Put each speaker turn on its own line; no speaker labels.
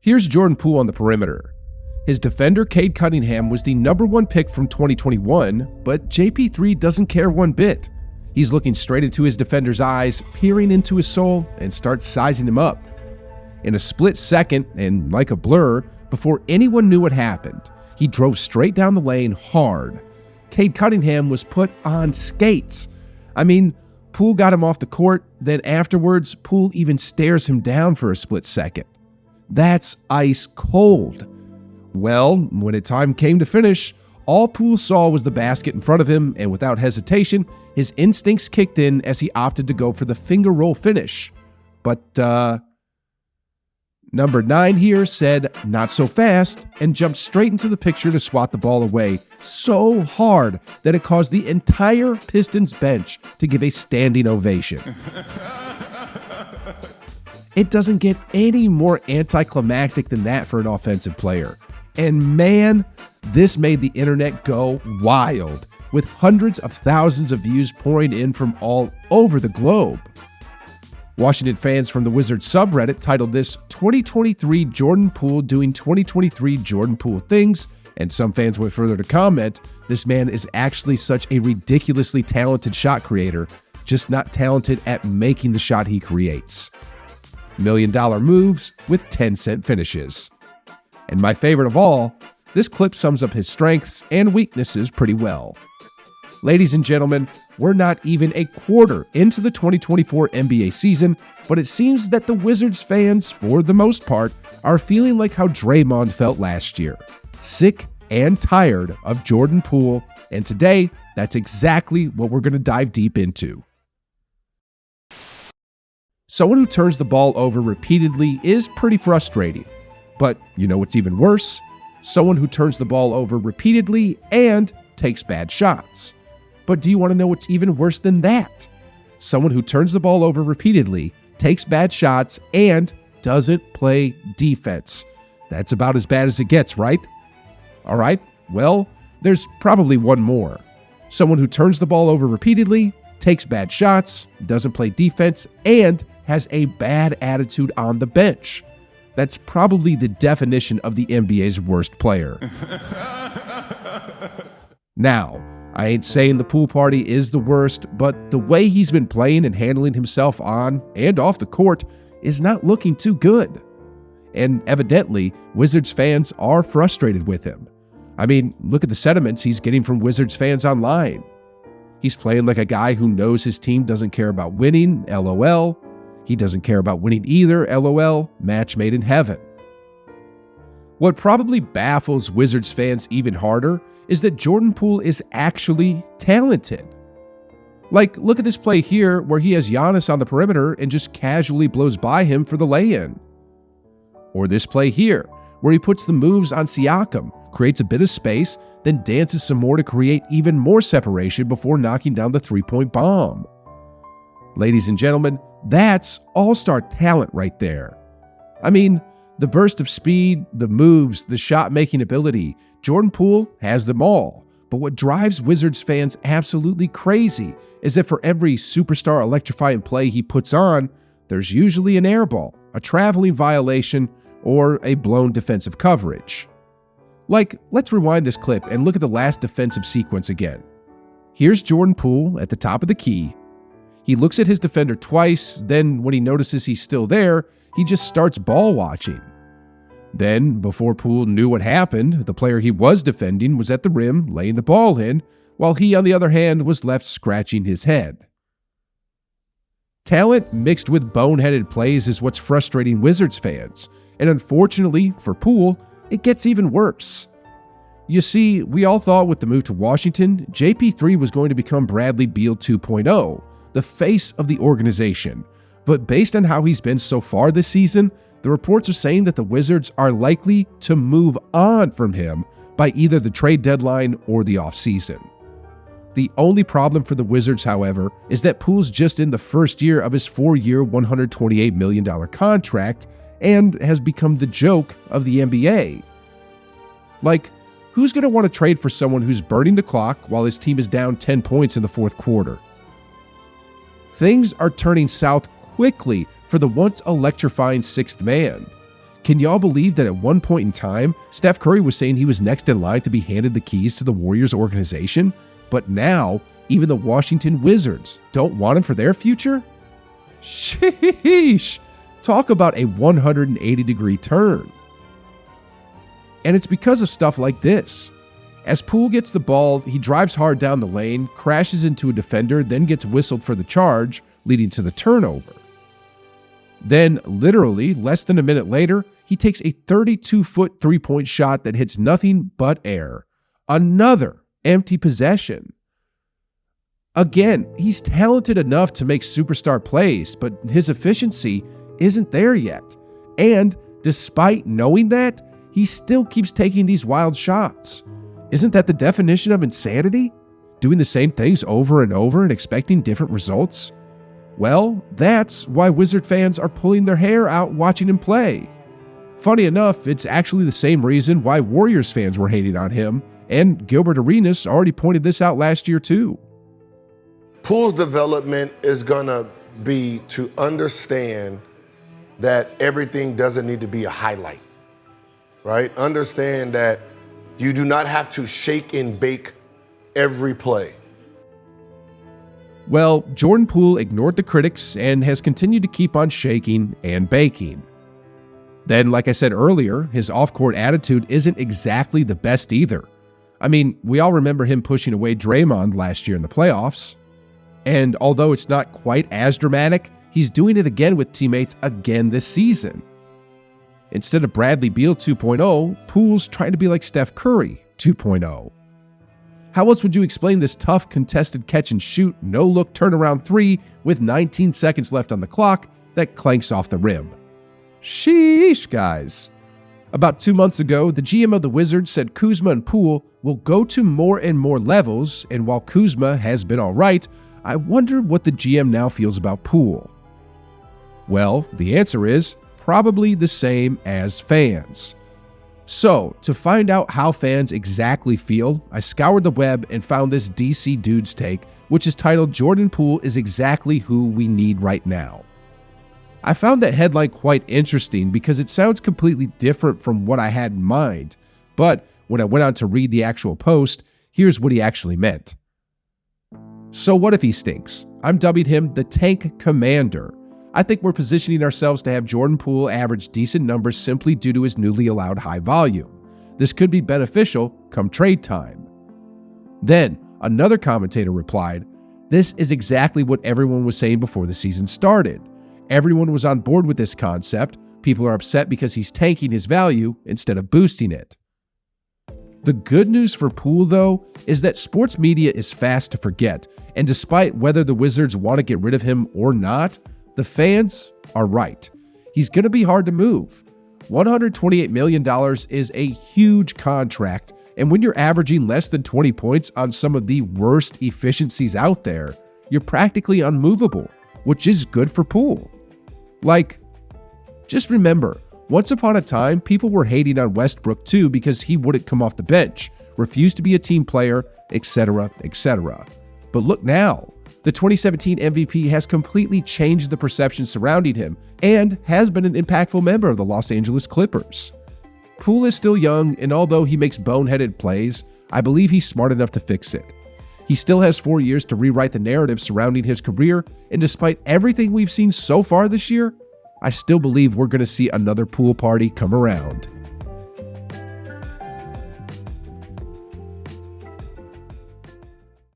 Here's Jordan Poole on the perimeter. His defender, Cade Cunningham, was the #1 pick from 2021, but JP3 doesn't care one bit. He's looking straight into his defender's eyes, peering into his soul, and starts sizing him up. In a split second, and like a blur, before anyone knew what happened, he drove straight down the lane hard. Cade Cunningham was put on skates. Poole got him off the court, then afterwards, Poole even stares him down for a split second. That's ice cold. Well, when the time came to finish, all Poole saw was the basket in front of him, and without hesitation, his instincts kicked in as he opted to go for the finger roll finish. But, number 9 here said, "Not so fast," and jumped straight into the picture to swat the ball away so hard that it caused the entire Pistons bench to give a standing ovation. It doesn't get any more anticlimactic than that for an offensive player. And man, this made the internet go wild, with hundreds of thousands of views pouring in from all over the globe. Washington fans from the Wizards subreddit titled this 2023 Jordan Poole doing 2023 Jordan Poole things, and some fans went further to comment, "This man is actually such a ridiculously talented shot creator, just not talented at making the shot he creates. $1 million moves with 10-cent finishes." And my favorite of all, this clip sums up his strengths and weaknesses pretty well. Ladies and gentlemen, we're not even a quarter into the 2024 NBA season, but it seems that the Wizards fans, for the most part, are feeling like how Draymond felt last year. Sick and tired of Jordan Poole, and today, that's exactly what we're going to dive deep into. Someone who turns the ball over repeatedly is pretty frustrating. But you know what's even worse? Someone who turns the ball over repeatedly and takes bad shots. But do you want to know what's even worse than that? Someone who turns the ball over repeatedly, takes bad shots, and doesn't play defense. That's about as bad as it gets, right? All right, well, there's probably one more. Someone who turns the ball over repeatedly, takes bad shots, doesn't play defense, and has a bad attitude on the bench. That's probably the definition of the NBA's worst player. Now, I ain't saying the Poole party is the worst, but the way he's been playing and handling himself on and off the court is not looking too good. And evidently, Wizards fans are frustrated with him. Look at the sentiments he's getting from Wizards fans online. He's playing like a guy who knows his team doesn't care about winning, LOL. He doesn't care about winning either, LOL, match made in heaven. What probably baffles Wizards fans even harder is that Jordan Poole is actually talented. Look at this play here where he has Giannis on the perimeter and just casually blows by him for the lay-in. Or this play here, where he puts the moves on Siakam, creates a bit of space, then dances some more to create even more separation before knocking down the three-point bomb. Ladies and gentlemen, that's all-star talent right there. The burst of speed, the moves, the shot-making ability, Jordan Poole has them all. But what drives Wizards fans absolutely crazy is that for every superstar electrifying play he puts on, there's usually an airball, a traveling violation, or a blown defensive coverage. Let's rewind this clip and look at the last defensive sequence again. Here's Jordan Poole at the top of the key. He looks at his defender twice, then when he notices he's still there, he just starts ball watching. Then, before Poole knew what happened, the player he was defending was at the rim laying the ball in, while he, on the other hand, was left scratching his head. Talent mixed with boneheaded plays is what's frustrating Wizards fans, and unfortunately for Poole, it gets even worse. You see, we all thought with the move to Washington, JP3 was going to become Bradley Beal 2.0, the face of the organization. But based on how he's been so far this season, the reports are saying that the Wizards are likely to move on from him by either the trade deadline or the offseason. The only problem for the Wizards, however, is that Poole's just in the first year of his 4-year, $128 million contract and has become the joke of the NBA. Who's going to want to trade for someone who's burning the clock while his team is down 10 points in the fourth quarter? Things are turning south quickly for the once electrifying sixth man. Can y'all believe that at one point in time, Steph Curry was saying he was next in line to be handed the keys to the Warriors organization? But now, even the Washington Wizards don't want him for their future? Sheesh! Talk about a 180-degree turn. And it's because of stuff like this. As Poole gets the ball, he drives hard down the lane, crashes into a defender, then gets whistled for the charge, leading to the turnover. Then, literally, less than a minute later, he takes a 32-foot three-point shot that hits nothing but air. Another empty possession. Again, he's talented enough to make superstar plays, but his efficiency isn't there yet. And despite knowing that, he still keeps taking these wild shots. Isn't that the definition of insanity? Doing the same things over and over and expecting different results? Well, that's why Wizard fans are pulling their hair out watching him play. Funny enough, it's actually the same reason why Warriors fans were hating on him, and Gilbert Arenas already pointed this out last year too.
Poole's development is gonna be to understand that everything doesn't need to be a highlight, right? Understand that you do not have to shake and bake every play.
Well, Jordan Poole ignored the critics and has continued to keep on shaking and baking. Then, like I said earlier, his off-court attitude isn't exactly the best either. I mean, we all remember him pushing away Draymond last year in the playoffs. And although it's not quite as dramatic, he's doing it again with teammates again this season. Instead of Bradley Beal 2.0, Poole's trying to be like Steph Curry 2.0. How else would you explain this tough contested catch and shoot, no-look turnaround three with 19 seconds left on the clock that clanks off the rim? Sheesh, guys. About 2 months ago, the GM of the Wizards said Kuzma and Poole will go to more and more levels, and while Kuzma has been all right, I wonder what the GM now feels about Poole. Well, the answer is probably the same as fans. So, to find out how fans exactly feel, I scoured the web and found this DC Dude's take, which is titled "Jordan Poole is exactly who we need right now." I found that headline quite interesting because it sounds completely different from what I had in mind, but when I went on to read the actual post, here's what he actually meant. So what if he stinks? I'm dubbing him the Tank Commander. I think we're positioning ourselves to have Jordan Poole average decent numbers simply due to his newly allowed high volume. This could be beneficial come trade time. Then, another commentator replied, "This is exactly what everyone was saying before the season started. Everyone was on board with this concept. People are upset because he's tanking his value instead of boosting it." The good news for Poole, though, is that sports media is fast to forget, and despite whether the Wizards want to get rid of him or not, the fans are right. He's going to be hard to move. $128 million is a huge contract, and when you're averaging less than 20 points on some of the worst efficiencies out there, you're practically unmovable, which is good for Poole. Like, just remember, once upon a time, people were hating on Westbrook too because he wouldn't come off the bench, refused to be a team player, etc., etc. But look now, the 2017 MVP has completely changed the perception surrounding him and has been an impactful member of the Los Angeles Clippers. Poole is still young, and although he makes boneheaded plays, I believe he's smart enough to fix it. He still has 4 years to rewrite the narrative surrounding his career, and despite everything we've seen so far this year, I still believe we're going to see another Poole party come around.